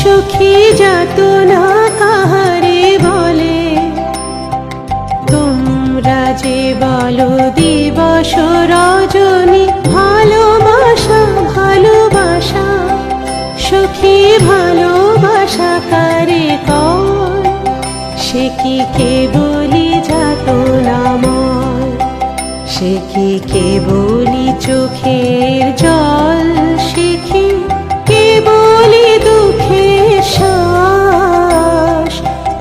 সুখী যাতনা কাহারে বলে। তোমরা যে বলো দিবস রজনী, ভালোবাসা ভালোবাসা, সুখী ভালোবাসা কারে কয়? সে কি কেবলি যাতনাময়, সে কি কেবলি চোখের জল, সে কি কেবলি দুঃখের শ্বাস?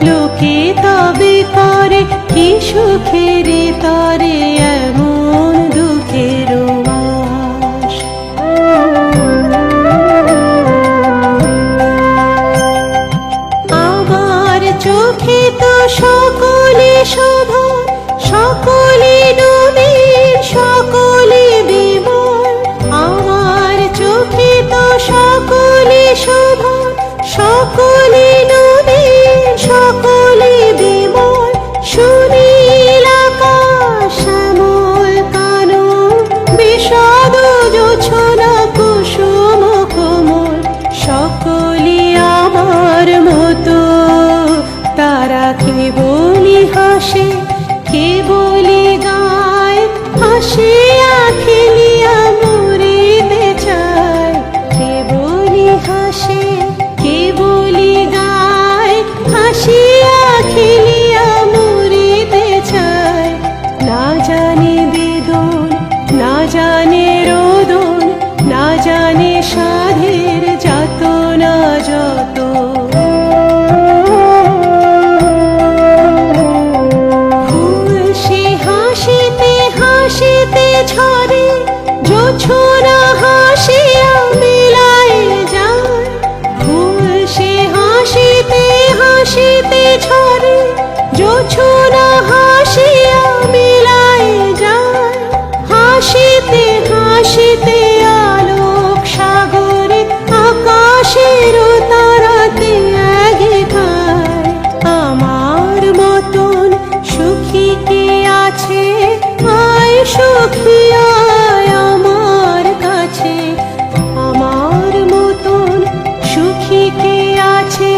লোকে তবে করে কি সুখের তরে এমন দুঃখের বাস? আমার চোখে তো সকলে শোভা, সকলে নবীন, সকলে বিমল। আমার চোখে তো সকলে শোভা, সকলে নবীন, সকলে বিমল। সুনীল আকাশ শ্যামল কানন, বিষাদ জোছনা কুসুম কোমল। সকলে আমার মতো, তারা কেবলি হাসে, কেবলি গায়, হাসিয়া খেলিয়া মরিতে চায়। কেবলি হাসে, কেবলি গায়, হাসিয়া খেলিয়া মরিতে চায়। না জানে বেদন, না জানে রোদন, না জানে সাধের যাতনা যত। হাসিতে ঝরে জোছনা, হাসিয়া মিলায় যায়। ফুল সে হাসিতে হাসিতে ঝরে জোছনা, হাসিয়া মিলায় যায়। হাসিতে হাসিতে আলোক সাগরে, আকাশের তারাতে আগে খায়। আমার মতন সুখী কে আছে? আয় সুখী আয় আমার কাছে। আমার মতন সুখী কে আছে?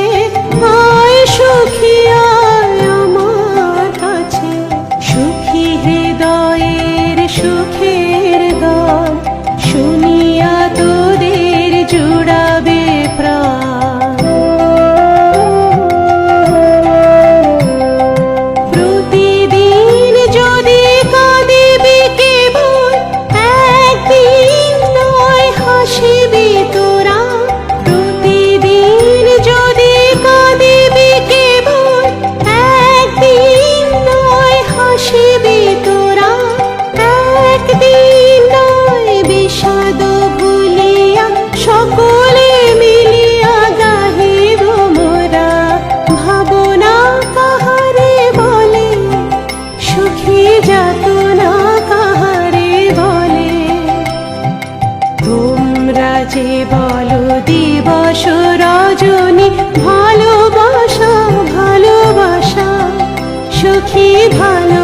আয় সুখী আয় আমার কাছে। সুখী হৃদয়ের সুখের গান শুনিয়া তোদের জুড়াবে প্রাণ। প্রতিদিন যদি কাঁদিবি কেবল, একদিন নয় হাসিবি তোরা। প্রতিদিন যদি কাঁদিবি কেবল, একদিন নয় হাসিবি তোরা। একদিন নয় বিষাদ ভুলিয়া, সকলে মিলিয়া গাহিব মোরা। ভাবনা কাহারে বলে, সুখী যাতনা কাহারে বলে? তোমরা যে বলো দিবস রজনী, ভালোবাসা ভালোবাসা, সুখী ভালো